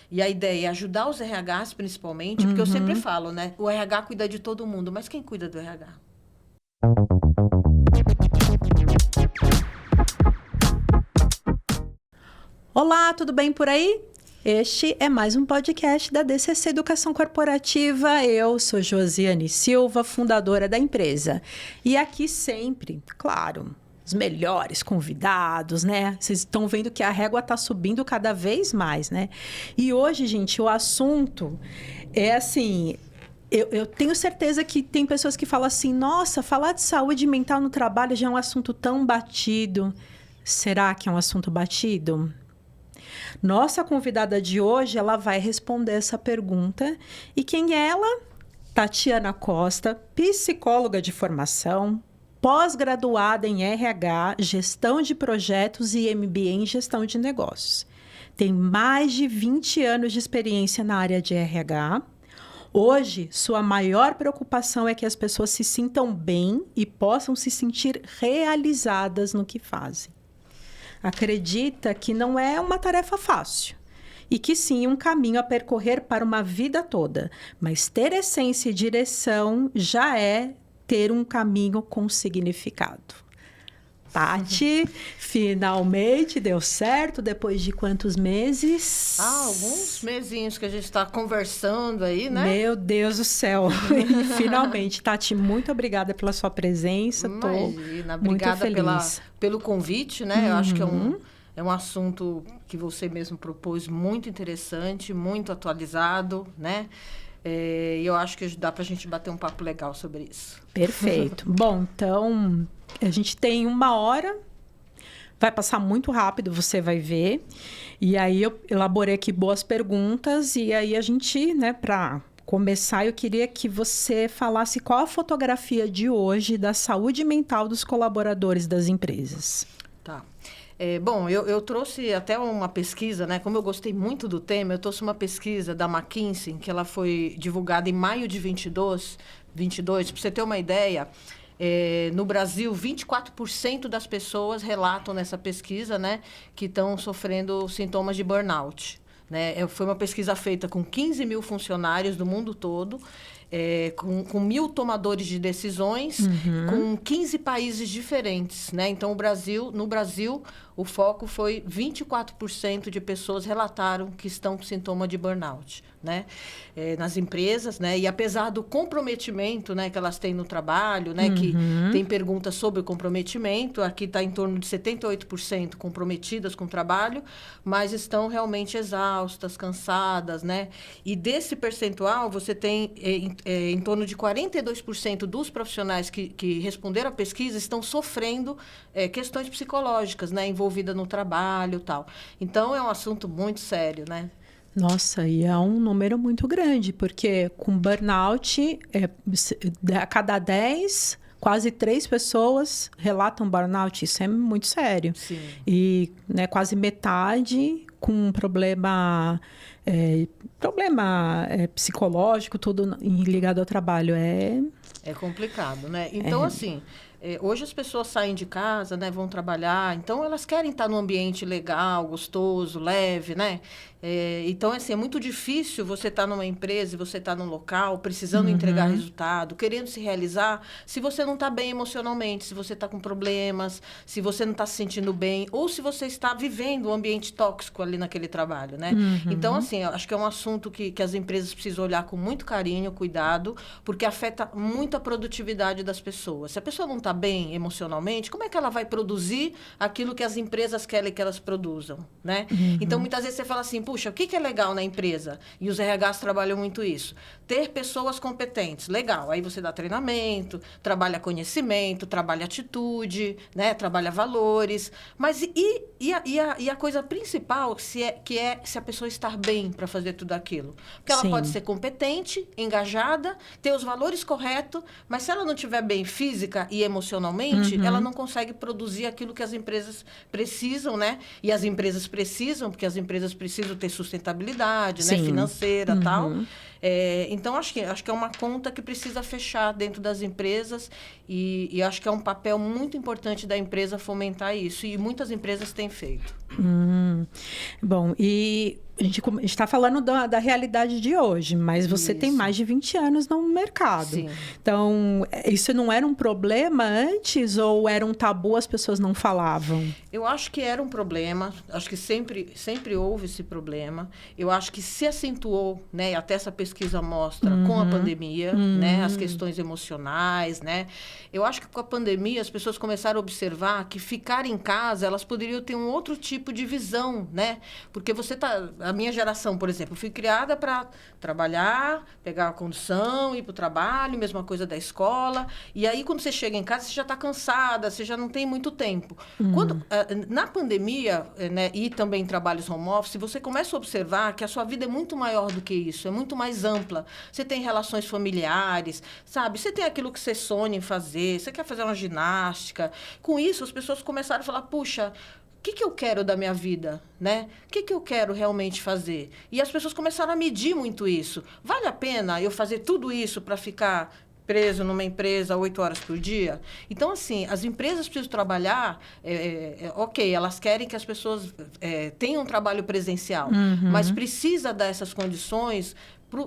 E a ideia é ajudar os RHs, principalmente, porque eu sempre falo, né? O RH cuida de todo mundo, mas quem cuida do RH? Olá, tudo bem por aí? Este é mais um podcast da DCC Educação Corporativa. Eu sou Josiane Silva, fundadora da empresa. E aqui sempre, claro, os melhores convidados, né? Vocês estão vendo que a régua está subindo cada vez mais, né? E hoje, gente, o assunto é assim... Eu tenho certeza que tem pessoas que falam assim, nossa, falar de saúde mental no trabalho já é um assunto tão batido. Será que é um assunto batido? Nossa convidada de hoje, ela vai responder essa pergunta. E quem é ela? Tatiana Costa, psicóloga de formação, pós-graduada em RH, gestão de projetos e MBA em gestão de negócios. Tem mais de 20 anos de experiência na área de RH. Hoje, sua maior preocupação é que as pessoas se sintam bem e possam se sentir realizadas no que fazem. Acredita que não é uma tarefa fácil e que sim, um caminho a percorrer para uma vida toda. Mas ter essência e direção já é ter um caminho com significado. Tati, finalmente deu certo depois de quantos meses? Alguns mesinhos que a gente está conversando aí, né? Meu Deus do céu! E finalmente, Tati, muito obrigada pela sua presença. Imagina, muito obrigada feliz. pelo convite, né? Eu acho que é um assunto que você mesmo propôs muito interessante, muito atualizado, né? E eu acho que dá para a gente bater um papo legal sobre isso. Perfeito. Bom, então, a gente tem 1 hora. Vai passar muito rápido, você vai ver. E aí, eu elaborei aqui boas perguntas. E aí, a gente, né, para começar, eu queria que você falasse qual a fotografia de hoje da saúde mental dos colaboradores das empresas. Tá. Bom, eu trouxe até uma pesquisa, né? Como eu gostei muito do tema, eu trouxe uma pesquisa da McKinsey, que ela foi divulgada em maio de 22, para você ter uma ideia. No Brasil, 24% das pessoas relatam nessa pesquisa, né, que estão sofrendo sintomas de burnout. Né? Foi uma pesquisa feita com 15 mil funcionários do mundo todo, com 1.000 tomadores de decisões, com 15 países diferentes. Né? Então, no Brasil, o foco foi 24% de pessoas relataram que estão com sintoma de burnout, né? Nas empresas, né? E apesar do comprometimento, né, que elas têm no trabalho, né, que tem perguntas sobre o comprometimento, aqui está em torno de 78% comprometidas com o trabalho, mas estão realmente exaustas, cansadas, né? E desse percentual, você tem em torno de 42% dos profissionais que responderam à pesquisa estão sofrendo questões psicológicas, né, envolvidas no trabalho e tal. Então, é um assunto muito sério, né? Nossa, e é um número muito grande, porque com burnout, a cada 10, quase 3 pessoas relatam burnout. Isso é muito sério. Sim. E, né, quase metade com problema psicológico, tudo ligado ao trabalho. É complicado, né? Então, assim... hoje as pessoas saem de casa, né, vão trabalhar, então elas querem estar num ambiente legal, gostoso, leve, né? Então, assim, é muito difícil você estar numa empresa e você estar num local, precisando entregar resultado, querendo se realizar, se você não está bem emocionalmente, se você está com problemas, se você não está se sentindo bem, ou se você está vivendo um ambiente tóxico ali naquele trabalho, né? Então, assim, eu acho que é um assunto que as empresas precisam olhar com muito carinho, cuidado, porque afeta muito a produtividade das pessoas. Se a pessoa não está bem emocionalmente, como é que ela vai produzir aquilo que as empresas querem que elas produzam, né? Então, muitas vezes você fala assim, puxa, o que é legal na empresa? E os RHs trabalham muito isso. Ter pessoas competentes, legal. Aí você dá treinamento, trabalha conhecimento, trabalha atitude, né? Trabalha valores. Mas e a coisa principal, se a pessoa estar bem para fazer tudo aquilo? Porque ela pode ser competente, engajada, ter os valores corretos, mas se ela não estiver bem física e emocionalmente, ela não consegue produzir aquilo que as empresas precisam, né? E as empresas precisam, porque as empresas precisam ter sustentabilidade, né? Financeira e tal. Então, acho que é uma conta que precisa fechar dentro das empresas e acho que é um papel muito importante da empresa fomentar isso. E muitas empresas têm feito. Bom, e A gente está falando da realidade de hoje, mas você tem mais de 20 anos no mercado. Sim. Então, isso não era um problema antes ou era um tabu, as pessoas não falavam? Eu acho que era um problema, acho que sempre houve esse problema. Eu acho que se acentuou, né, até essa pesquisa mostra, com a pandemia, né, as questões emocionais, né. Eu acho que com a pandemia as pessoas começaram a observar que ficar em casa, elas poderiam ter um outro tipo de visão, né? Porque a minha geração, por exemplo, eu fui criada para trabalhar, pegar a condução, ir para o trabalho, mesma coisa da escola. E aí, quando você chega em casa, você já está cansada, você já não tem muito tempo. Na pandemia, né, e também em trabalhos home office, você começa a observar que a sua vida é muito maior do que isso, é muito mais ampla. Você tem relações familiares, sabe? Você tem aquilo que você sonha em fazer, você quer fazer uma ginástica. Com isso, as pessoas começaram a falar, puxa, o que eu quero da minha vida, né? O que eu quero realmente fazer? E as pessoas começaram a medir muito isso. Vale a pena eu fazer tudo isso para ficar preso numa empresa 8 horas por dia? Então, assim, as empresas precisam trabalhar, ok, elas querem que as pessoas tenham um trabalho presencial, mas precisa dar essas condições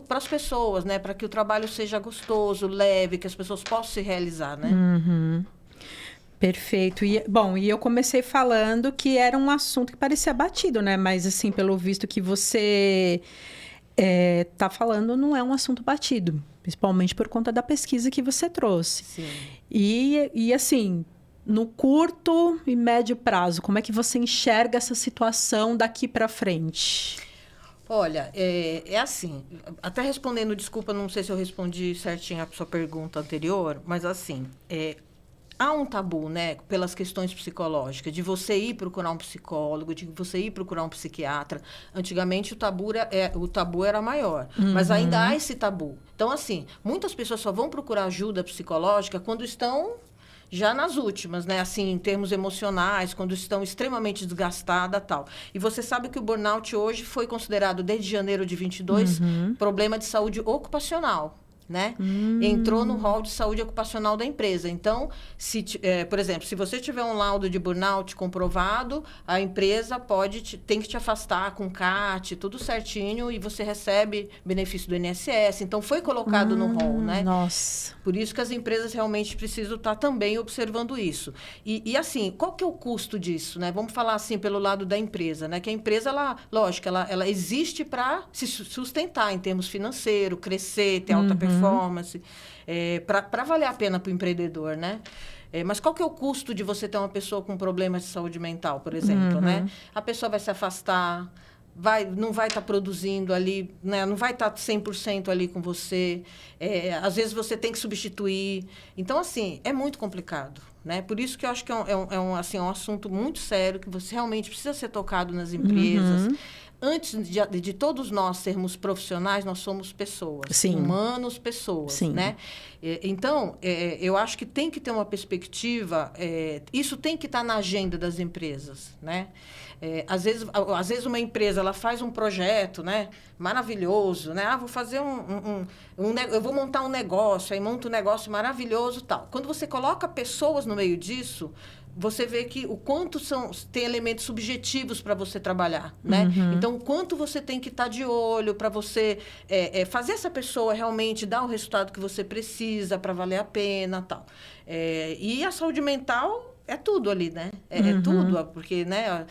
para as pessoas, né? Para que o trabalho seja gostoso, leve, que as pessoas possam se realizar, né? Perfeito. E eu comecei falando que era um assunto que parecia batido, né? Mas, assim, pelo visto que você tá falando, não é um assunto batido. Principalmente por conta da pesquisa que você trouxe. Sim. E assim, no curto e médio prazo, como é que você enxerga essa situação daqui para frente? Olha, é assim, até respondendo, desculpa, não sei se eu respondi certinho a sua pergunta anterior, mas assim, há um tabu, né, pelas questões psicológicas, de você ir procurar um psicólogo, de você ir procurar um psiquiatra. Antigamente, o tabu era maior, mas ainda há esse tabu. Então, assim, muitas pessoas só vão procurar ajuda psicológica quando estão já nas últimas, né, assim, em termos emocionais, quando estão extremamente desgastadas e tal. E você sabe que o burnout hoje foi considerado, desde janeiro de 22, problema de saúde ocupacional. Né? Entrou no rol de saúde ocupacional da empresa. Então, por exemplo, se você tiver um laudo de burnout comprovado, a empresa tem que te afastar com CAT, tudo certinho, e você recebe benefício do INSS. Então, foi colocado no rol, né? Nossa. Por isso que as empresas realmente precisam estar também observando isso. E assim, qual que é o custo disso, né? Vamos falar assim pelo lado da empresa, né? Que a empresa, ela existe para se sustentar em termos financeiros, crescer, ter alta performance, para valer a pena para o empreendedor, né? Mas qual que é o custo de você ter uma pessoa com problemas de saúde mental, por exemplo, né? A pessoa vai se afastar, não vai estar produzindo ali, né? Não vai estar 100% ali com você. Às vezes você tem que substituir. Então, assim, é muito complicado, né? Por isso que eu acho que é um assunto muito sério, que você realmente precisa ser tocado nas empresas. Antes de todos nós sermos profissionais, nós somos pessoas. Sim. Humanos, pessoas, Sim. né? Então, eu acho que tem que ter uma perspectiva, isso tem que estar na agenda das empresas, né? Às vezes uma empresa, ela faz um projeto, né, maravilhoso, né? Vou fazer eu vou montar um negócio, aí monta um negócio maravilhoso e tal. Quando você coloca pessoas no meio disso, você vê que o quanto tem elementos subjetivos para você trabalhar, né? Então, o quanto você tem que estar de olho para você fazer essa pessoa realmente dar o resultado que você precisa para valer a pena, tal. E a saúde mental é tudo ali, né? É tudo, porque, né,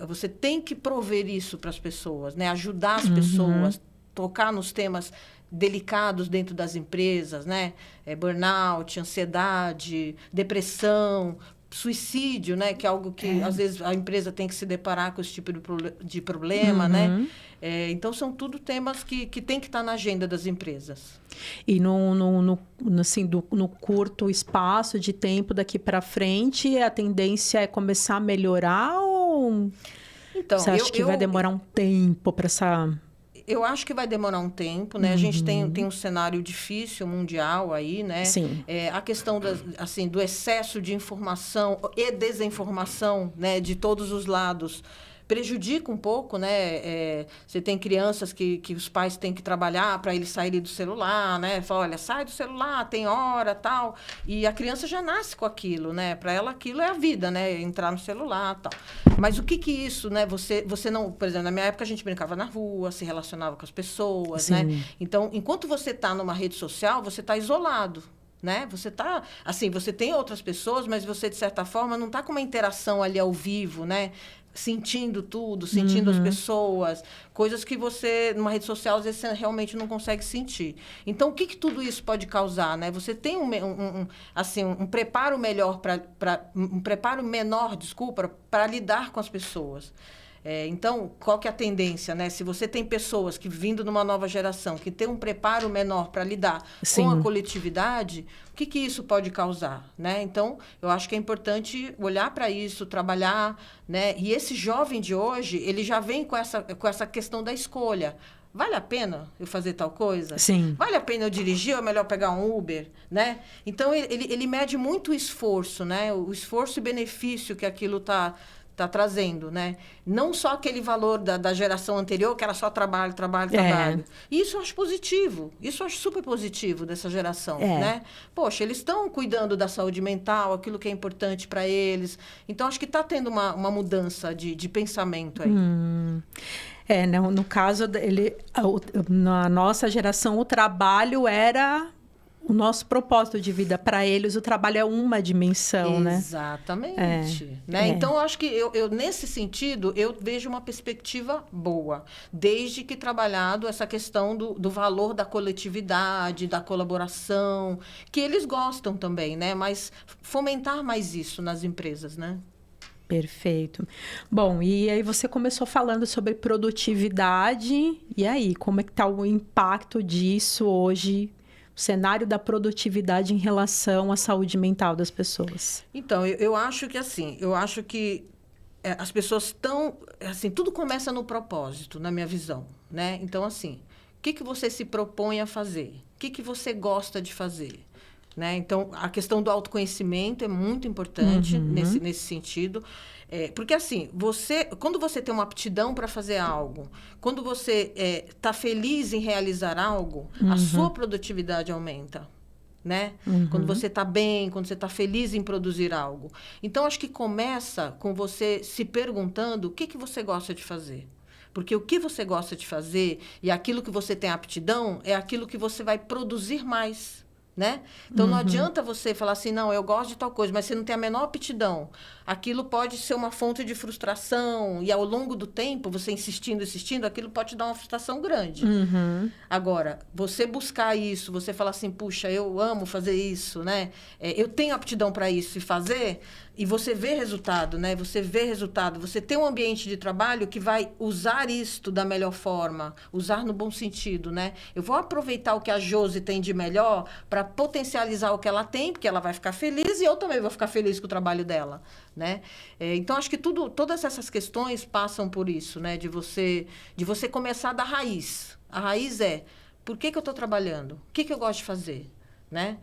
você tem que prover isso para as pessoas, né? Ajudar as pessoas, tocar nos temas delicados dentro das empresas, né? Burnout, ansiedade, depressão, suicídio, né? Que é algo que, às vezes, a empresa tem que se deparar com esse tipo de problema, né? Então, são tudo temas que tem que estar na agenda das empresas. E no curto espaço de tempo daqui para frente, a tendência é começar a melhorar ou então, você acha que vai demorar um tempo para essa... Eu acho que vai demorar um tempo, né? A gente tem um cenário difícil mundial aí, né? Sim. A questão do excesso de informação e desinformação, né? De todos os lados prejudica um pouco, né? Você tem crianças que os pais têm que trabalhar para eles saírem do celular, né? Fala, olha, sai do celular, tem hora, tal. E a criança já nasce com aquilo, né? Para ela aquilo é a vida, né? Entrar no celular, tal. Mas o que isso, né? Você não, por exemplo, na minha época a gente brincava na rua, se relacionava com as pessoas, Sim. né? Então, enquanto você está numa rede social, você está isolado. Né? Você tá, assim, você tem outras pessoas, mas você, de certa forma, não está com uma interação ali ao vivo, né? Sentindo tudo, sentindo as pessoas, coisas que você, numa rede social, às vezes você realmente não consegue sentir. Então, o que tudo isso pode causar, né? Você tem um preparo melhor um preparo menor, desculpa, para lidar com as pessoas. Então, qual que é a tendência, né? Se você tem pessoas que, vindo numa nova geração, que tem um preparo menor para lidar com a coletividade, o que isso pode causar, né? Então, eu acho que é importante olhar para isso, trabalhar, né? E esse jovem de hoje, ele já vem com essa questão da escolha. Vale a pena eu fazer tal coisa? Sim. Vale a pena eu dirigir ou é melhor pegar um Uber, né? Então, ele mede muito o esforço, né? O esforço e benefício que aquilo está trazendo, né? Não só aquele valor da geração anterior, que era só trabalho. Isso eu acho positivo. Isso eu acho super positivo dessa geração, né? Poxa, eles estão cuidando da saúde mental, aquilo que é importante para eles. Então, acho que está tendo uma mudança de pensamento aí. No caso, na nossa geração, o trabalho era o nosso propósito de vida. Para eles, o trabalho é uma dimensão, né? Exatamente. Né? Então, eu acho que eu, nesse sentido, eu vejo uma perspectiva boa. Desde que trabalhado essa questão do valor da coletividade, da colaboração, que eles gostam também, né? Mas fomentar mais isso nas empresas, né? Perfeito. Bom, e aí você começou falando sobre produtividade. E aí, como é que está o impacto disso hoje? O cenário da produtividade em relação à saúde mental das pessoas. Então, eu acho que as pessoas estão... Assim, tudo começa no propósito, na minha visão, né? Então, assim, o que você se propõe a fazer? O que você gosta de fazer? Né? Então, a questão do autoconhecimento é muito importante nesse sentido. Porque, assim, quando você tem uma aptidão para fazer algo, quando você está feliz em realizar algo, a sua produtividade aumenta. Né? Quando você está bem, quando você está feliz em produzir algo. Então, acho que começa com você se perguntando o que você gosta de fazer. Porque o que você gosta de fazer e aquilo que você tem aptidão é aquilo que você vai produzir mais. Né? Então, não adianta você falar assim, não, eu gosto de tal coisa, mas você não tem a menor aptidão. Aquilo pode ser uma fonte de frustração e, ao longo do tempo, você insistindo, aquilo pode te dar uma frustração grande. Agora, você buscar isso, você falar assim, puxa, eu amo fazer isso, né? Eu tenho aptidão para isso e fazer, e você vê resultado, né? Você tem um ambiente de trabalho que vai usar isto da melhor forma, usar no bom sentido, né? Eu vou aproveitar o que a Josi tem de melhor para potencializar o que ela tem, porque ela vai ficar feliz e eu também vou ficar feliz com o trabalho dela, né? Então, acho que todas essas questões passam por isso, né? De você começar da raiz. A raiz é, por que eu estou trabalhando? O que eu gosto de fazer? Né?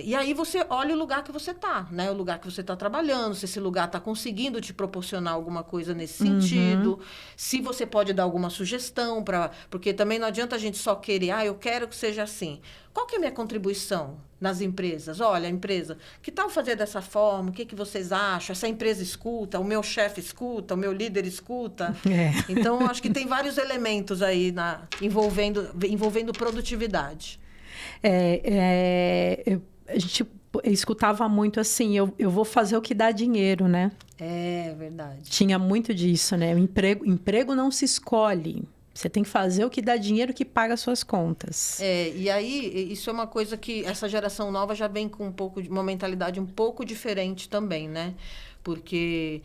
E aí você olha o lugar que você está, né? O lugar que você está trabalhando, se esse lugar está conseguindo te proporcionar alguma coisa nesse sentido, se você pode dar alguma sugestão, porque também não adianta a gente só querer, eu quero que seja assim. Qual que é a minha contribuição nas empresas? Olha, a empresa, que tal fazer dessa forma? O que vocês acham? Essa empresa escuta, o meu chefe escuta, o meu líder escuta. Então, acho que tem vários elementos aí envolvendo produtividade. A gente escutava muito assim, eu vou fazer o que dá dinheiro, né? É verdade. Tinha muito disso, né? O emprego não se escolhe. Você tem que fazer o que dá dinheiro, que paga as suas contas. E aí, isso é uma coisa que essa geração nova já vem com uma mentalidade um pouco diferente também, né? Porque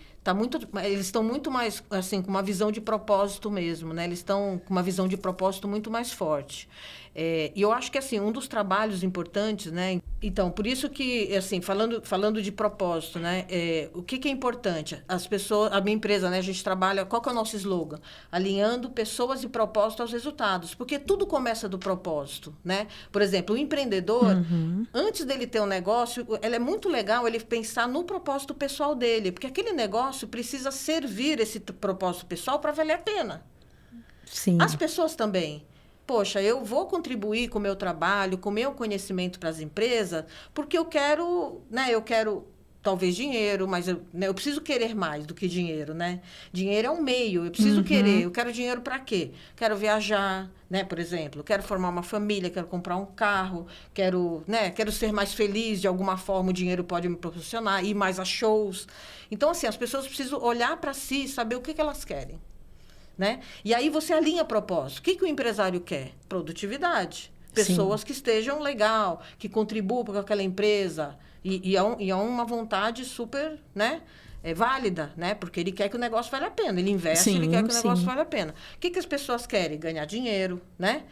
eles estão muito mais, assim, com uma visão de propósito mesmo, né? Eles estão com uma visão de propósito muito mais forte. E eu acho que, assim, um dos trabalhos importantes, né? Então, por isso que, assim, falando de propósito, né? O que é importante? As pessoas, a minha empresa, né? A gente trabalha, qual que é o nosso slogan? Alinhando pessoas e propósito aos resultados. Porque tudo começa do propósito, né? Por exemplo, o empreendedor, antes dele ter um negócio, é muito legal ele pensar no propósito pessoal dele. Porque aquele negócio negócio precisa servir esse propósito pessoal para valer a pena. Sim. As pessoas também. Poxa, eu vou contribuir com o meu trabalho, com o meu conhecimento para as empresas, porque eu quero, né? Eu quero talvez dinheiro, mas eu preciso querer mais do que dinheiro, né? Dinheiro é um meio, eu preciso querer. Eu quero dinheiro para quê? Quero viajar, né? Por exemplo, quero formar uma família, quero comprar um carro, quero ser mais feliz de alguma forma, o dinheiro pode me proporcionar, ir mais a shows. Então, assim, as pessoas precisam olhar para si e saber o que elas querem, né? E aí você alinha propósito. O que o empresário quer? Produtividade. Pessoas Sim. que estejam legal, que contribuam com aquela empresa. E é uma vontade super, né? Válida, né? Porque ele quer que o negócio valha a pena. Ele investe, ele quer que o negócio valha a pena. O que as pessoas querem? Ganhar dinheiro, né?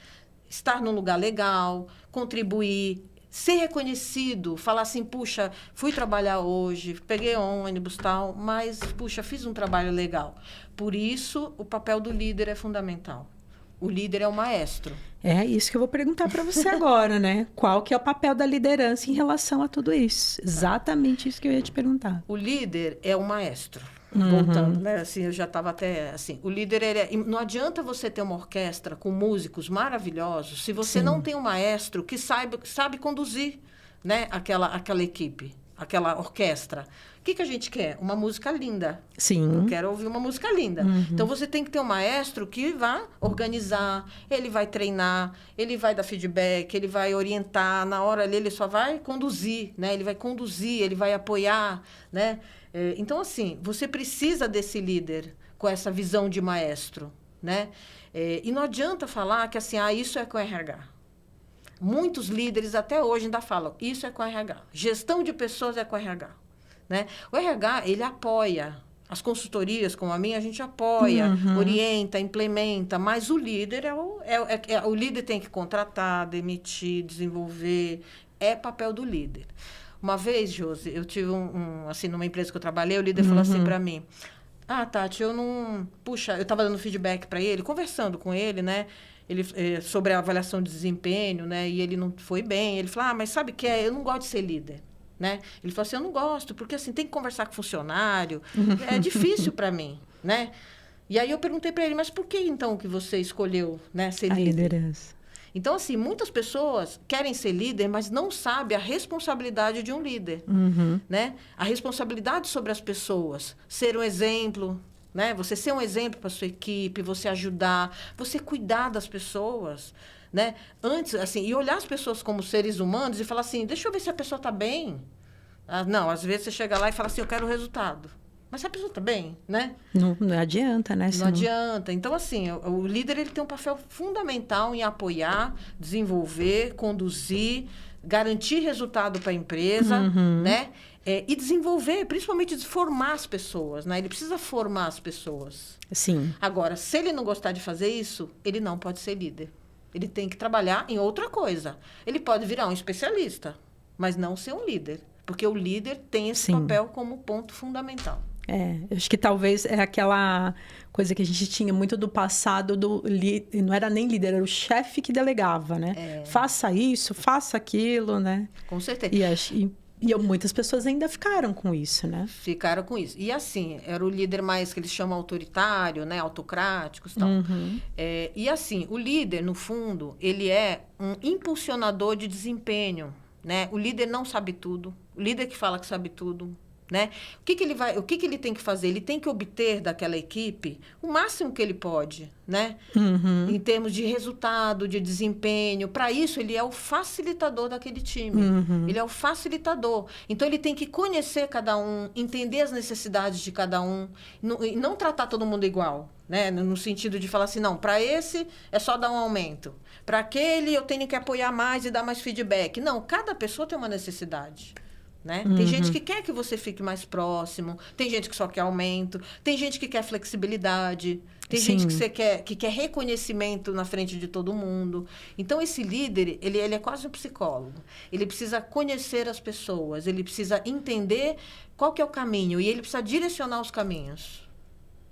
Estar num lugar legal, contribuir, ser reconhecido, falar assim, puxa, fui trabalhar hoje, peguei ônibus, tal, mas, puxa, fiz um trabalho legal. Por isso, o papel do líder é fundamental. O líder é o maestro. É isso que eu vou perguntar para você agora, né? Qual que é o papel da liderança em relação a tudo isso? Exatamente isso que eu ia te perguntar. O líder é o maestro. Voltando, né? Assim, eu já estava até assim. O líder não adianta você ter uma orquestra com músicos maravilhosos se você Sim. não tem um maestro que sabe conduzir, né? aquela equipe, aquela orquestra. O que a gente quer? Uma música linda. Sim. Eu quero ouvir uma música linda. Então, você tem que ter um maestro que vai organizar, ele vai treinar, ele vai dar feedback, ele vai orientar. Na hora ali, ele só vai conduzir, né? Ele vai conduzir, ele vai apoiar, né? Então, assim, você precisa desse líder com essa visão de maestro, né? E não adianta falar que, assim, isso é com RH. Muitos líderes até hoje ainda falam, isso é com RH. Gestão de pessoas é com RH. Né? O RH, ele apoia. As consultorias, como a minha, a gente apoia, orienta, implementa, mas o líder o líder tem que contratar, demitir, desenvolver. É papel do líder. Uma vez, Josi, eu tive assim, numa empresa que eu trabalhei, o líder falou assim para mim, Tati, eu não... Puxa, eu estava dando feedback para ele, conversando com ele, né? Sobre a avaliação de desempenho, né? E ele não foi bem. Ele falou, mas sabe o que é? Eu não gosto de ser líder. Né? Ele falou assim, eu não gosto, porque assim, tem que conversar com funcionário, é difícil para mim, né? E aí eu perguntei para ele, mas por que então que você escolheu, né, ser líder? Liderança. Então, assim, muitas pessoas querem ser líder, mas não sabem a responsabilidade de um líder, né? A responsabilidade sobre as pessoas, ser um exemplo, né? Você ser um exemplo para sua equipe, você ajudar, você cuidar das pessoas, né? Antes, assim, e olhar as pessoas como seres humanos e falar assim, deixa eu ver se a pessoa está bem. Não, às vezes você chega lá e fala assim, eu quero o resultado. Mas se a pessoa está bem, né? Não adianta, né? Não adianta. Então, assim, o líder ele tem um papel fundamental em apoiar, desenvolver, conduzir, garantir resultado para a empresa, né? E desenvolver, principalmente formar as pessoas, né? Ele precisa formar as pessoas. Sim. Agora, se ele não gostar de fazer isso, ele não pode ser líder. Ele tem que trabalhar em outra coisa. Ele pode virar um especialista, mas não ser um líder. Porque o líder tem esse papel como ponto fundamental. Eu acho que talvez é aquela coisa que a gente tinha muito do passado, não era nem líder, era o chefe que delegava, né? Faça isso, faça aquilo, né? Com certeza. E muitas pessoas ainda ficaram com isso, né? Ficaram com isso. E assim, era o líder mais que eles chamam autoritário, né? Autocráticos e tal. E assim, o líder, no fundo, ele é um impulsionador de desempenho, né? O líder não sabe tudo. O líder que fala que sabe tudo, né? O que ele tem que fazer? Ele tem que obter daquela equipe o máximo que ele pode, né? Em termos de resultado, de desempenho. Para isso, ele é o facilitador daquele time. Ele é o facilitador. Então, ele tem que conhecer cada um, entender as necessidades de cada um, e não tratar todo mundo igual, né? No sentido de falar assim, não, para esse é só dar um aumento. Para aquele, eu tenho que apoiar mais e dar mais feedback. Não, cada pessoa tem uma necessidade. Né? Tem gente que quer que você fique mais próximo, tem gente que só quer aumento, tem gente que quer flexibilidade, tem gente que quer reconhecimento na frente de todo mundo. Então, esse líder, ele é quase um psicólogo. Ele precisa conhecer as pessoas, ele precisa entender qual que é o caminho e ele precisa direcionar os caminhos.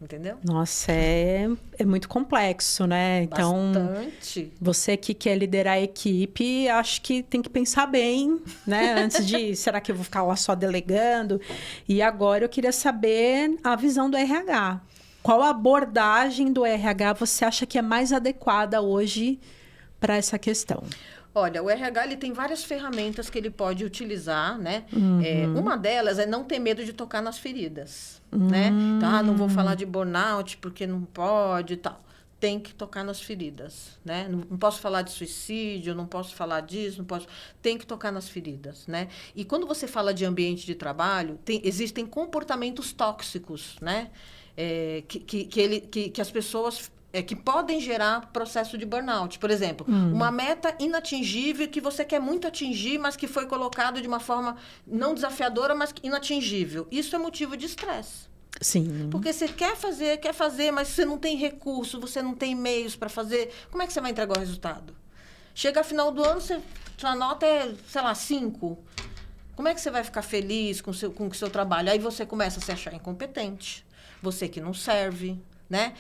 Entendeu? Nossa, é muito complexo, né? Então, Bastante. você que quer liderar a equipe, acho que tem que pensar bem, né? Antes de, será que eu vou ficar lá só delegando? E agora eu queria saber a visão do RH. Qual abordagem do RH você acha que é mais adequada hoje para essa questão? Olha, o RH ele tem várias ferramentas que ele pode utilizar, né? Uma delas é não ter medo de tocar nas feridas, né? Então, não vou falar de burnout porque não pode e tal. Tem que tocar nas feridas, né? Não posso falar de suicídio, não posso falar disso, não posso... Tem que tocar nas feridas, né? E quando você fala de ambiente de trabalho, existem comportamentos tóxicos, né? Que as pessoas... que podem gerar processo de burnout. Por exemplo, uma meta inatingível que você quer muito atingir, mas que foi colocado de uma forma não desafiadora, mas inatingível. Isso é motivo de estresse. Sim. Porque você quer fazer, mas você não tem recurso, você não tem meios para fazer. Como é que você vai entregar o resultado? Chega ao final do ano, sua nota é, sei lá, 5. Como é que você vai ficar feliz com o seu trabalho? Aí você começa a se achar incompetente. Você que não serve, né?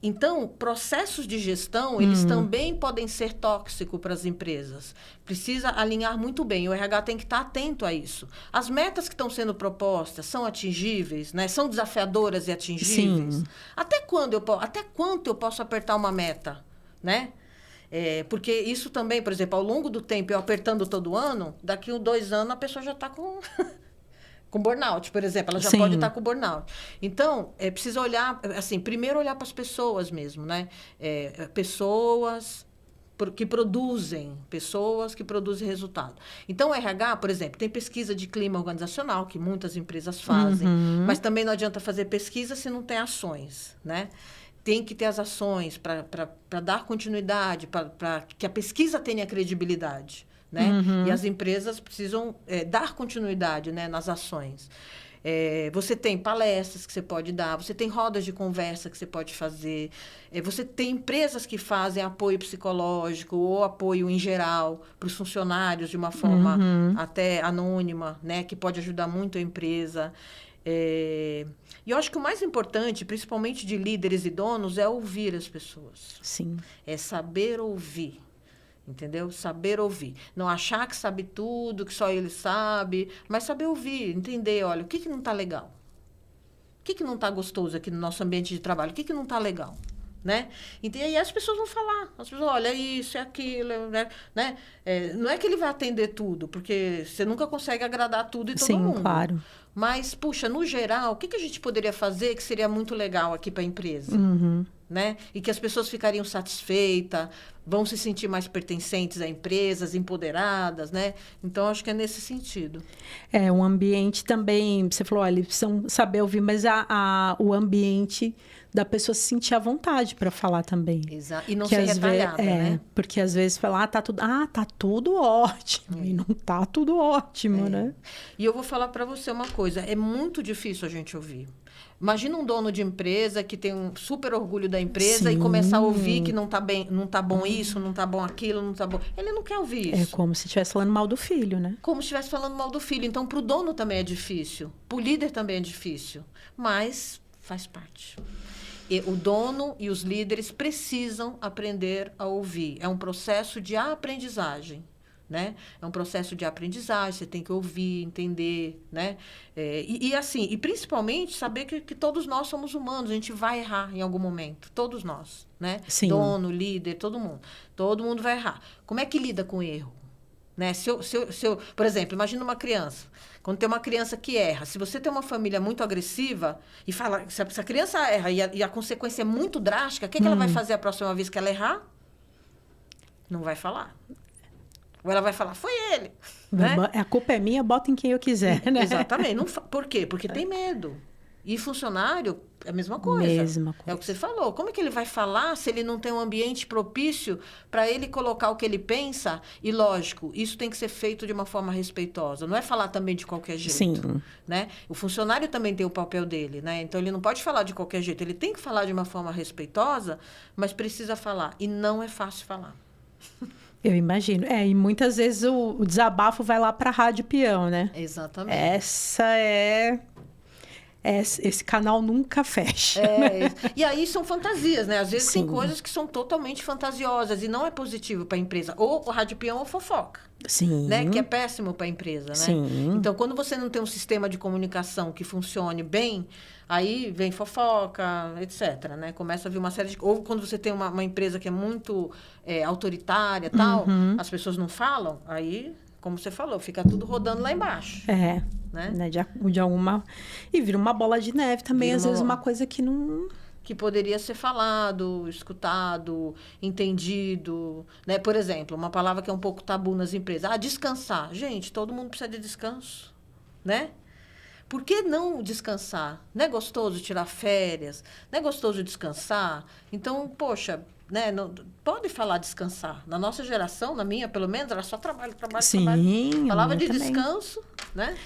Então, processos de gestão, eles também podem ser tóxicos para as empresas. Precisa alinhar muito bem. O RH tem que estar atento a isso. As metas que estão sendo propostas são atingíveis, né? São desafiadoras e atingíveis? Sim. Até quanto eu posso apertar uma meta, né? Porque isso também, por exemplo, ao longo do tempo, eu apertando todo ano, daqui a 2 anos a pessoa já está com... com burnout, por exemplo, ela já pode estar com burnout. Então, precisa olhar, assim, primeiro olhar para as pessoas mesmo, né? Pessoas que produzem resultado. Então, o RH, por exemplo, tem pesquisa de clima organizacional, que muitas empresas fazem, mas também não adianta fazer pesquisa se não tem ações, né? Tem que ter as ações para dar continuidade, para que a pesquisa tenha credibilidade. Né? E as empresas precisam dar continuidade, né, nas ações. Você tem palestras que você pode dar, você tem rodas de conversa que você pode fazer, você tem empresas que fazem apoio psicológico ou apoio em geral para os funcionários de uma forma até anônima, né, que pode ajudar muito a empresa. E eu acho que o mais importante, principalmente de líderes e donos, é ouvir as pessoas. Sim. É saber ouvir. Entendeu? Saber ouvir. Não achar que sabe tudo, que só ele sabe, mas saber ouvir, entender, olha, o que não está legal? O que não está gostoso aqui no nosso ambiente de trabalho? O que não está legal? Né? E aí as pessoas vão falar. As pessoas, olha, é isso, é aquilo, né? Não é que ele vai atender tudo, porque você nunca consegue agradar tudo e todo mundo. Sim, claro. Mas, puxa, no geral, o que a gente poderia fazer que seria muito legal aqui para a empresa? Né? E que as pessoas ficariam satisfeitas, vão se sentir mais pertencentes a empresas, empoderadas, né? Então, acho que é nesse sentido. Um ambiente também, você falou, olha, eles precisam saber ouvir, mas o ambiente da pessoa se sentir à vontade para falar também. Exato. E não ser retalhada, né? Porque às vezes fala, tá tudo ótimo. E não tá tudo ótimo, né? E eu vou falar para você uma coisa, é muito difícil a gente ouvir. Imagina um dono de empresa que tem um super orgulho da empresa e começar a ouvir que não tá bem, não tá bom isso, não tá bom aquilo, não tá bom. Ele não quer ouvir isso. É como se estivesse falando mal do filho, né? Como se estivesse falando mal do filho. Então, para o dono também é difícil. Para o líder também é difícil. Mas faz parte. E o dono e os líderes precisam aprender a ouvir. É um processo de aprendizagem. Né? É um processo de aprendizagem, você tem que ouvir, entender, né? E principalmente saber que todos nós somos humanos, a gente vai errar em algum momento, todos nós, né? Sim. Dono, líder, todo mundo vai errar. Como é que lida com o erro? Né? Por exemplo, imagina uma criança, quando tem uma criança que erra, se você tem uma família muito agressiva e fala, se a criança erra e a consequência é muito drástica, o que ela vai fazer a próxima vez que ela errar? Não vai falar. Ou ela vai falar, foi ele. Né? A culpa é minha, bota em quem eu quiser, né? Exatamente. Por quê? Porque tem medo. E funcionário é a mesma coisa. Mesma coisa. É o que você falou. Como é que ele vai falar se ele não tem um ambiente propício para ele colocar o que ele pensa? E, lógico, isso tem que ser feito de uma forma respeitosa. Não é falar também de qualquer jeito. Sim. Né? O funcionário também tem o papel dele, né? Então, ele não pode falar de qualquer jeito. Ele tem que falar de uma forma respeitosa, mas precisa falar. E não é fácil falar. Eu imagino. E muitas vezes o desabafo vai lá para a rádio peão, né? Exatamente. Essa é esse canal nunca fecha. E aí são fantasias, né? Às vezes Sim. tem coisas que são totalmente fantasiosas e não é positivo para a empresa. Ou o rádio peão ou fofoca. Sim. Né? Que é péssimo para a empresa, né? Sim. Então, quando você não tem um sistema de comunicação que funcione bem, aí vem fofoca, etc. Né? Começa a vir uma série de... Ou quando você tem uma empresa que é muito autoritária, tal, as pessoas não falam, aí, como você falou, fica tudo rodando lá embaixo. Né? De alguma... E vira uma bola de neve também, Vira às vezes uma coisa que não... Que poderia ser falado, escutado, entendido, né? Por exemplo, uma palavra que é um pouco tabu nas empresas. Descansar. Gente, todo mundo precisa de descanso, né? Por que não descansar? Não é gostoso tirar férias? Não é gostoso descansar? Então, poxa, né? Não, pode falar descansar. Na nossa geração, na minha, pelo menos, era só trabalho, trabalho, Sim, trabalho. Falava de também. Descanso, né?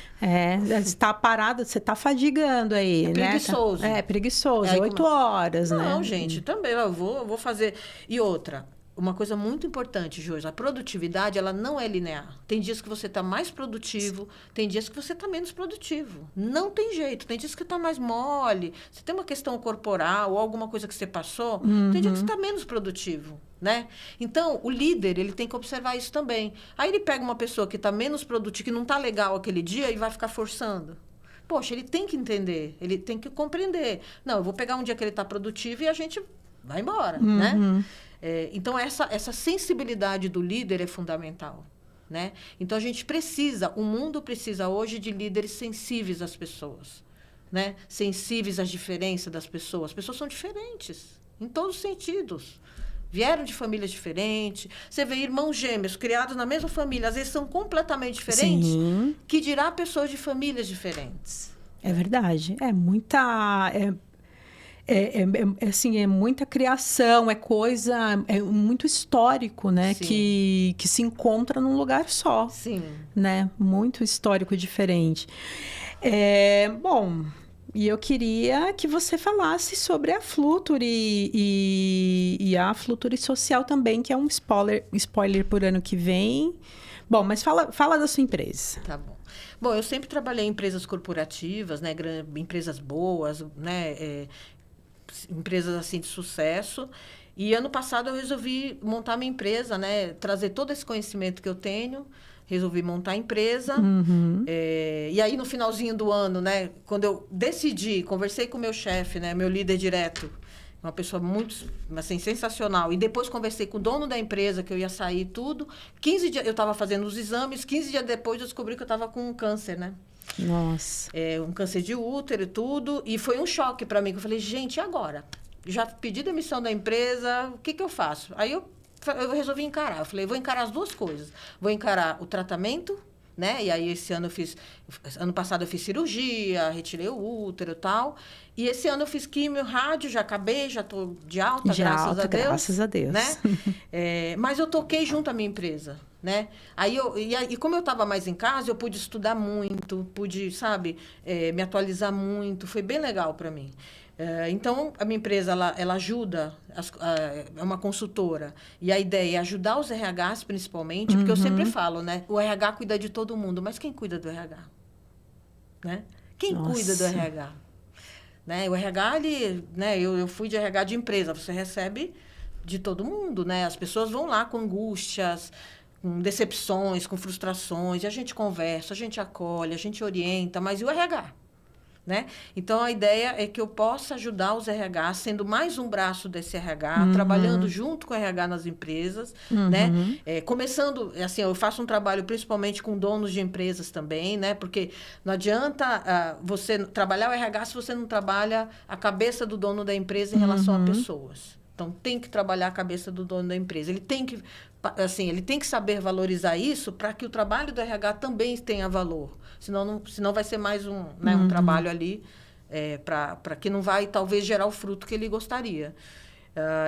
Você está parado, você está fadigando aí, né? Preguiçoso. Preguiçoso. 8 horas, né? Não, gente, também. Eu vou fazer... E outra... Uma coisa muito importante, Josi, a produtividade, ela não é linear. Tem dias que você está mais produtivo, tem dias que você está menos produtivo. Não tem jeito. Tem dias que está mais mole, você tem uma questão corporal ou alguma coisa que você passou, tem dia que você está menos produtivo, né? Então, o líder, ele tem que observar isso também. Aí ele pega uma pessoa que está menos produtiva, que não está legal aquele dia e vai ficar forçando. Poxa, ele tem que entender, ele tem que compreender. Não, eu vou pegar um dia que ele está produtivo e a gente vai embora, né? Então, essa sensibilidade do líder é fundamental, né? Então, a gente precisa, o mundo precisa hoje de líderes sensíveis às pessoas, né? Sensíveis às diferenças das pessoas. As pessoas são diferentes, em todos os sentidos. Vieram de famílias diferentes. Você vê irmãos gêmeos criados na mesma família, às vezes são completamente diferentes, que dirá pessoas de famílias diferentes. É verdade. É muita... assim, é muita criação, é muito histórico, né? Que se encontra num lugar só. Sim. Né? Muito histórico diferente. Bom, e eu queria que você falasse sobre a Fluturi e a Fluturi Social também, que é um spoiler por ano que vem. Bom, mas fala da sua empresa. Tá bom. Bom, eu sempre trabalhei em empresas corporativas, né? Empresas boas, né? Empresas assim de sucesso. E ano passado eu resolvi montar minha empresa, né? Trazer todo esse conhecimento que eu tenho. Resolvi montar a empresa. E aí, no finalzinho do ano, né? Quando eu decidi, conversei com o meu chefe, né? Meu líder direto. Uma pessoa muito, assim, sensacional. E depois conversei com o dono da empresa, que eu ia sair tudo. 15 dias, eu estava fazendo os exames. 15 dias depois, eu descobri que eu estava com um câncer, né? Nossa. Um câncer de útero e tudo. E foi um choque para mim. Eu falei, gente, e agora? Já pedi demissão da empresa, o que eu faço? Aí eu resolvi encarar. Eu falei, vou encarar as duas coisas. Vou encarar o tratamento, né? E aí, esse ano ano passado eu fiz cirurgia, retirei o útero e tal. E esse ano eu fiz químio, rádio, já acabei, já estou de alta, graças a Deus. Graças a Deus. Né? Mas eu toquei junto à minha empresa, né? E como eu estava mais em casa, eu pude estudar muito, pude, sabe, me atualizar muito. Foi bem legal para mim. Então, a minha empresa, ela ajuda, é uma consultora. E a ideia é ajudar os RHs, principalmente, porque eu sempre falo, né? O RH cuida de todo mundo, mas quem cuida do RH? Né? Quem cuida do RH? Né? O RH, né? Eu fui de RH de empresa, você recebe de todo mundo, né? As pessoas vão lá com angústias, com decepções, com frustrações, e a gente conversa, a gente acolhe, a gente orienta, mas e o RH? Né? Então, a ideia é que eu possa ajudar os RH, sendo mais um braço desse RH, trabalhando junto com o RH nas empresas, né? Começando, assim, eu faço um trabalho principalmente com donos de empresas também, né? Porque não adianta você trabalhar o RH se você não trabalha a cabeça do dono da empresa em relação a pessoas. Então, tem que trabalhar a cabeça do dono da empresa. Ele tem que saber valorizar isso para que o trabalho do RH também tenha valor. Senão vai ser mais um trabalho ali para que não vai, talvez, gerar o fruto que ele gostaria.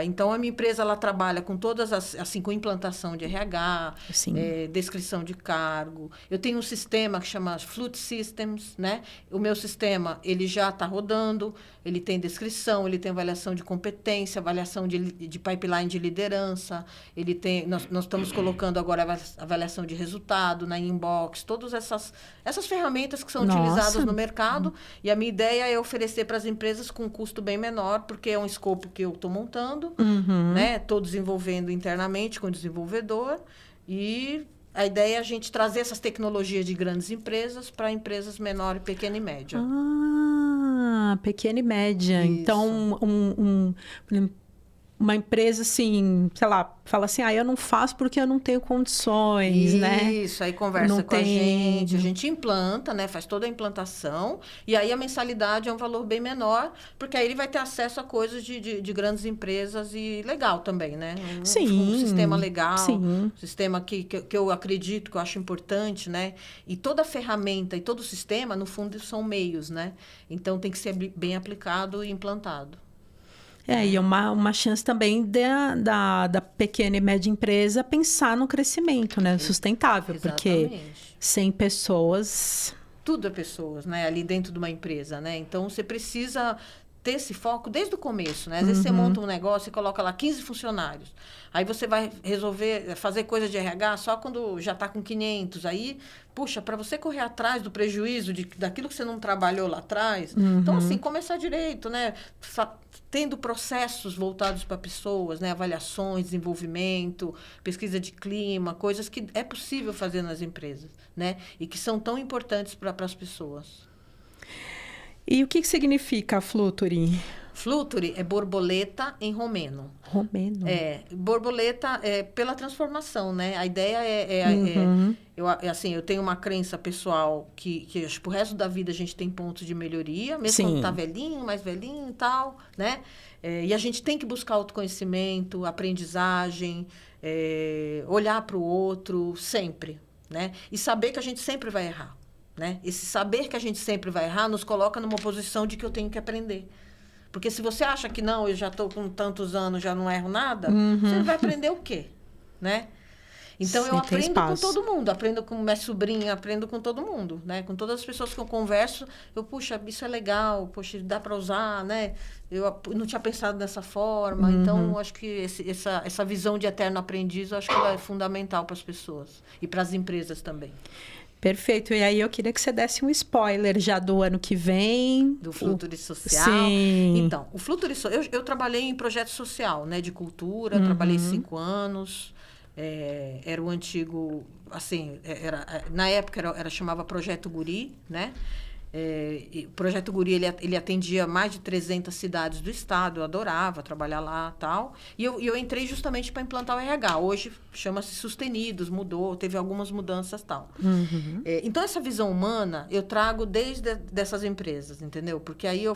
Então, a minha empresa, ela trabalha com todas assim, com implantação de RH, descrição de cargo. Eu tenho um sistema que chama Fluid Systems, né? O meu sistema, ele já está rodando, ele tem descrição, ele tem avaliação de competência, avaliação de pipeline de liderança, nós estamos colocando agora a avaliação de resultado na inbox, todas essas ferramentas que são utilizadas no mercado, e a minha ideia é oferecer para as empresas com um custo bem menor, porque é um escopo que eu estou montando, né? Estou desenvolvendo internamente com o desenvolvedor, e a ideia é a gente trazer essas tecnologias de grandes empresas para empresas menor, pequena e média. Pequena e média. Isso. Então, uma empresa, assim, sei lá, fala assim, eu não faço porque eu não tenho condições, né? Isso, aí conversa com a gente implanta, né? Faz toda a implantação, e aí a mensalidade é um valor bem menor, porque aí ele vai ter acesso a coisas de grandes empresas e legal também, né? Um sistema legal, um sistema que eu acredito, que eu acho importante, né? E toda a ferramenta e todo o sistema, no fundo, são meios, né? Então, tem que ser bem aplicado e implantado. E é uma chance também da pequena e média empresa pensar no crescimento, né? Sustentável. Exatamente. Porque 100 pessoas... Tudo é pessoas, né? Ali dentro de uma empresa, né? Então, você precisa ter esse foco desde o começo, né? Às vezes você monta um negócio e coloca lá 15 funcionários. Aí você vai fazer coisa de RH só quando já está com 500. Aí, puxa, para você correr atrás do prejuízo daquilo que você não trabalhou lá atrás. Então, assim, começar direito, né? Tendo processos voltados para pessoas, né? Avaliações, desenvolvimento, pesquisa de clima, coisas que é possível fazer nas empresas, né? E que são tão importantes para as pessoas. E o que significa Fluturi? Fluturi é borboleta em romeno. Romeno. Borboleta é pela transformação, né? A ideia eu tenho uma crença pessoal que acho que pro resto da vida a gente tem pontos de melhoria, mesmo quando tá velhinho, mais velhinho e tal, né? E a gente tem que buscar autoconhecimento, aprendizagem, olhar para o outro sempre, né? E saber que a gente sempre vai errar, né? Esse saber que a gente sempre vai errar nos coloca numa posição de que eu tenho que aprender. Porque se você acha que não, eu já estou com tantos anos, já não erro nada, você vai aprender o quê? Né? Então, eu aprendo com todo mundo. Aprendo com minha sobrinha, aprendo com todo mundo. Né? Com todas as pessoas que eu converso, puxa, isso é legal, poxa, dá para usar, né? Eu não tinha pensado dessa forma. Então, acho que essa visão de eterno aprendiz, eu acho que ela é fundamental para as pessoas. E para as empresas também. Perfeito. E aí eu queria que você desse um spoiler já do ano que vem. Do Fluturi Social. Sim. Então, o Fluturi Social... Eu trabalhei em projeto social, né? De cultura. Trabalhei 5 anos. Era o antigo... Assim, na época chamava Projeto Guri, né? O Projeto Guri, ele atendia mais de 300 cidades do estado. Eu adorava trabalhar lá e tal. E eu entrei justamente para implantar o RH. Hoje chama-se Sustenidos, mudou, teve algumas mudanças e tal. Então, essa visão humana eu trago desde dessas empresas, entendeu? Porque aí eu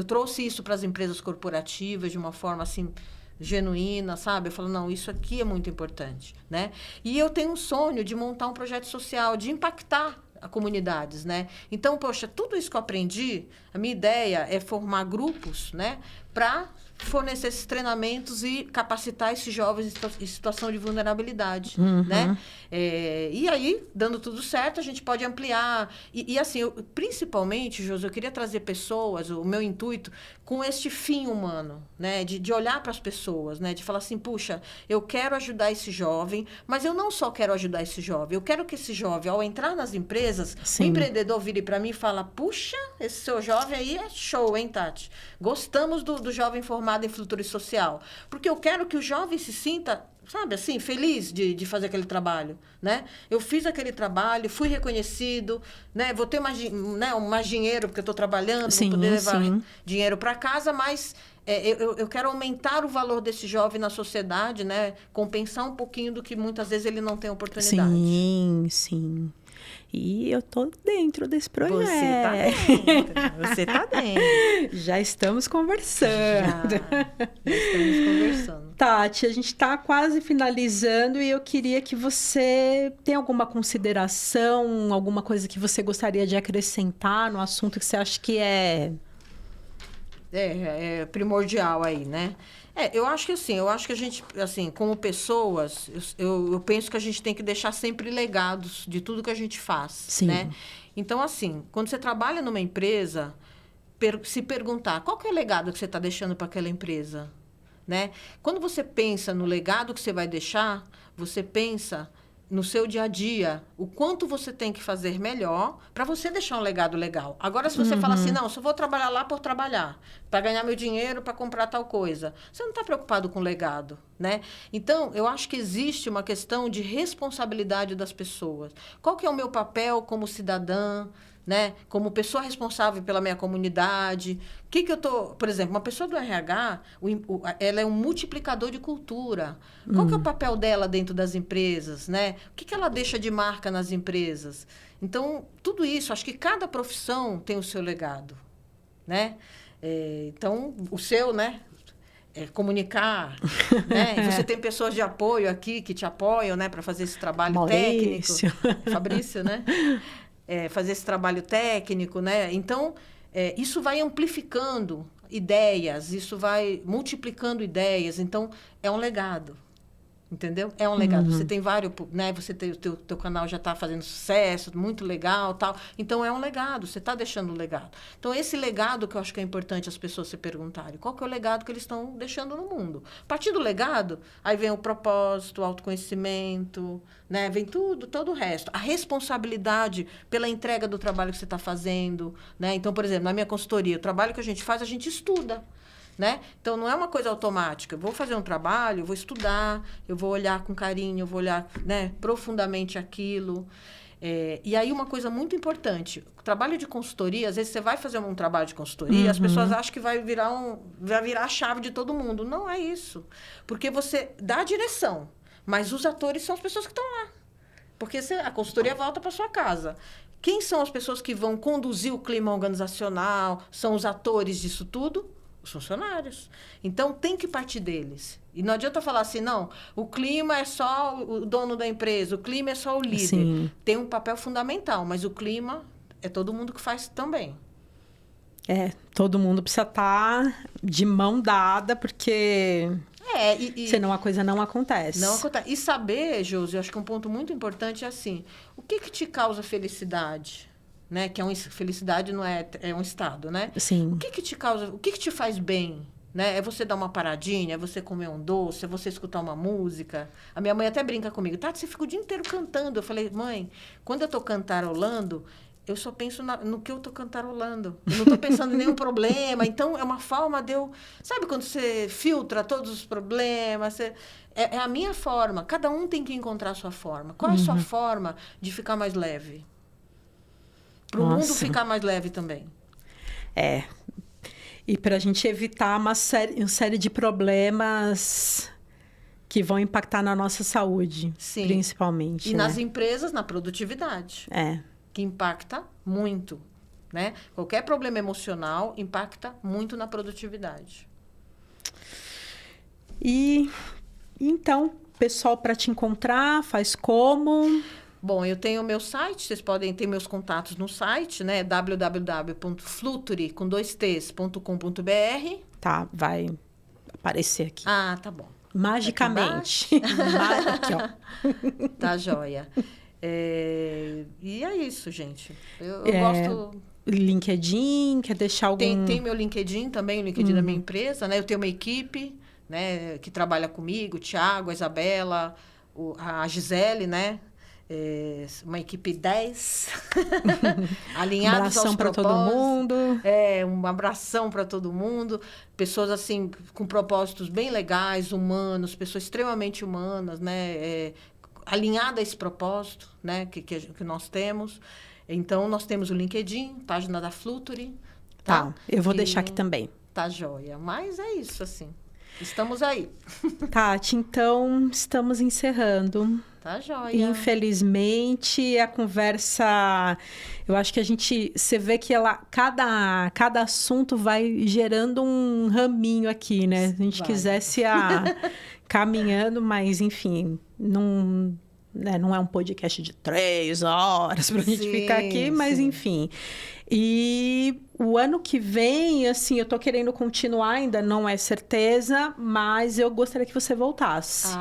trouxe isso para as empresas corporativas de uma forma assim genuína, sabe? Eu falo, não, isso aqui é muito importante, né? E eu tenho um sonho de montar um projeto social, de impactar a comunidades, né? Então, poxa, tudo isso que eu aprendi, a minha ideia é formar grupos, né? Para fornecer esses treinamentos e capacitar esses jovens em situação de vulnerabilidade, né? E aí, dando tudo certo, a gente pode ampliar. E assim, principalmente, Josi, eu queria trazer pessoas, o meu intuito, com este fim humano, né? De olhar para as pessoas, né? De falar assim, puxa, eu quero ajudar esse jovem, mas eu não só quero ajudar esse jovem, eu quero que esse jovem, ao entrar nas empresas, o empreendedor vire para mim e fala, puxa, esse seu jovem aí é show, hein, Tati? Gostamos do jovem formado em Fluturi Social. Porque eu quero que o jovem se sinta, sabe, assim, feliz de fazer aquele trabalho, né? Eu fiz aquele trabalho, fui reconhecido, né? Vou ter mais dinheiro, porque eu estou trabalhando, vou poder levar dinheiro para casa, mas eu quero aumentar o valor desse jovem na sociedade, né? Compensar um pouquinho do que muitas vezes ele não tem oportunidade. Sim. E eu tô dentro desse projeto. Você tá dentro. Já estamos conversando. Já estamos conversando. Tati, a gente tá quase finalizando e eu queria que você tenha alguma consideração, alguma coisa que você gostaria de acrescentar no assunto que você acha que é é primordial aí, né? Eu acho que assim, a gente, assim, como pessoas, eu penso que a gente tem que deixar sempre legados de tudo que a gente faz, Sim. né? Então, assim, quando você trabalha numa empresa, se perguntar qual que é o legado que você está deixando para aquela empresa, né? Quando você pensa no legado que você vai deixar, você pensa no seu dia a dia, o quanto você tem que fazer melhor para você deixar um legado legal. Agora, se você fala assim, não, só vou trabalhar lá por trabalhar, para ganhar meu dinheiro, para comprar tal coisa, você não está preocupado com o legado, né? Então, eu acho que existe uma questão de responsabilidade das pessoas. Qual que é o meu papel como cidadã, né? Como pessoa responsável pela minha comunidade? O que eu tô, por exemplo, uma pessoa do RH, ela é um multiplicador de cultura. Qual que é o papel dela dentro das empresas, né? O que ela deixa de marca nas empresas? Então, tudo isso, acho que cada profissão tem o seu legado, né? Então, o seu, né? Comunicar, né? E você tem pessoas de apoio aqui que te apoiam, né? Para fazer esse trabalho Maurício. técnico. Fabrício, né? Fazer esse trabalho técnico, né? Então, isso vai amplificando ideias, isso vai multiplicando ideias. Então, é um legado, entendeu? É um legado. Você tem vários, né? Você tem, o teu canal já está fazendo sucesso, muito legal, tal. Então, é um legado. Você está deixando um legado. Então, esse legado que eu acho que é importante as pessoas se perguntarem. Qual que é o legado que eles estão deixando no mundo? A partir do legado, aí vem o propósito, o autoconhecimento, né? Vem todo o resto. A responsabilidade pela entrega do trabalho que você está fazendo, né? Então, por exemplo, na minha consultoria, o trabalho que a gente faz, a gente estuda. Né? Então, não é uma coisa automática. Eu vou fazer um trabalho, eu vou estudar, eu vou olhar com carinho, eu vou olhar, né, profundamente aquilo. E aí, uma coisa muito importante. O trabalho de consultoria, às vezes você vai fazer um trabalho de consultoria, as pessoas acham que vai virar a chave de todo mundo. Não é isso. Porque você dá a direção, mas os atores são as pessoas que estão lá. Porque a consultoria volta para sua casa. Quem são as pessoas que vão conduzir o clima organizacional? São os atores disso tudo? Os funcionários. Então, tem que partir deles. E não adianta falar assim, não, o clima é só o dono da empresa, o clima é só o líder. Sim. Tem um papel fundamental, mas o clima é todo mundo que faz também. Todo mundo precisa estar de mão dada, porque senão a coisa não acontece. Não acontece. E saber, Josi, eu acho que um ponto muito importante é assim, o que te causa felicidade? Né? Que felicidade não é um estado, né? Sim. O que te causa, o que te faz bem? Né? É você dar uma paradinha, é você comer um doce, é você escutar uma música. A minha mãe até brinca comigo. Tati, você fica o dia inteiro cantando. Eu falei, mãe, quando eu tô cantarolando, eu só penso no que eu tô cantarolando. Eu não tô pensando em nenhum problema. Então, é uma forma de eu... Sabe quando você filtra todos os problemas? É a minha forma. Cada um tem que encontrar a sua forma. Qual é a sua forma de ficar mais leve? Para o mundo ficar mais leve também. E para a gente evitar uma série de problemas que vão impactar na nossa saúde, sim, principalmente. E nas empresas, na produtividade. Que impacta muito. Né? Qualquer problema emocional impacta muito na produtividade. E então, pessoal, para te encontrar, faz como? Bom, eu tenho o meu site, vocês podem ter meus contatos no site, né? www.fluturi.com.br. Tá, vai aparecer aqui. Ah, tá bom. Magicamente. Aqui, ó. Tá joia. E é isso, gente. Eu gosto... LinkedIn, quer deixar algum... Tem meu LinkedIn também, o LinkedIn da minha empresa, né? Eu tenho uma equipe, né, que trabalha comigo, o Thiago, a Isabela, a Gisele, né? Uma equipe 10, alinhados aos propósitos. Um abração para todo mundo. Um abração para todo mundo. Pessoas, assim, com propósitos bem legais, humanos, pessoas extremamente humanas, né? Alinhadas a esse propósito, né? Que nós temos. Então, nós temos o LinkedIn, página da Fluturi. Tá, eu vou deixar aqui também. Tá joia. Mas é isso, assim. Estamos aí. Tati, então, estamos encerrando. Tá joia. Infelizmente, a conversa... Eu acho que você vê que cada assunto vai gerando um raminho aqui, né? Se a gente quisesse caminhando, mas, enfim, não né? Não é um podcast de 3 horas para a gente ficar aqui, mas enfim. E o ano que vem, assim, eu tô querendo continuar, ainda não é certeza, mas eu gostaria que você voltasse.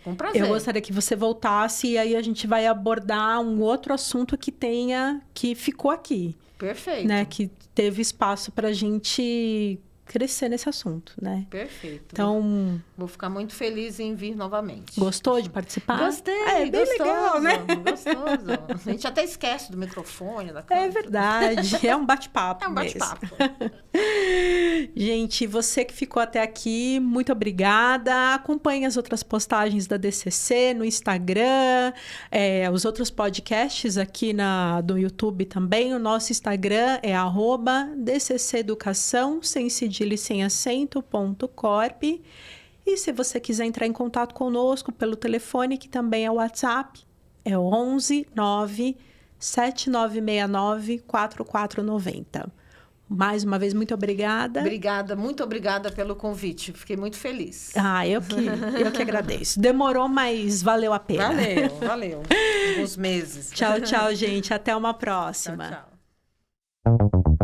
Com prazer. Eu gostaria que você voltasse e aí a gente vai abordar um outro assunto que ficou aqui. Perfeito. Né? Que teve espaço pra gente crescer nesse assunto, né? Perfeito. Então... Vou ficar muito feliz em vir novamente. Gostou de participar? Gostei, é bem gostoso, legal, né? Gostoso. A gente até esquece do microfone, da câmera. É verdade, é um bate-papo. É um bate-papo. Gente, você que ficou até aqui, muito obrigada. Acompanhe as outras postagens da DCC no Instagram, os outros podcasts aqui do YouTube também. O nosso Instagram é @DCCeducação, sem cedilha e sem acento, .corp. E se você quiser entrar em contato conosco pelo telefone, que também é o WhatsApp, é 11 9 7969 4490. Mais uma vez, muito obrigada. Muito obrigada pelo convite. Fiquei muito feliz. Eu que agradeço. Demorou, mas valeu a pena. Valeu. Alguns meses. Tchau, gente. Até uma próxima. Tchau.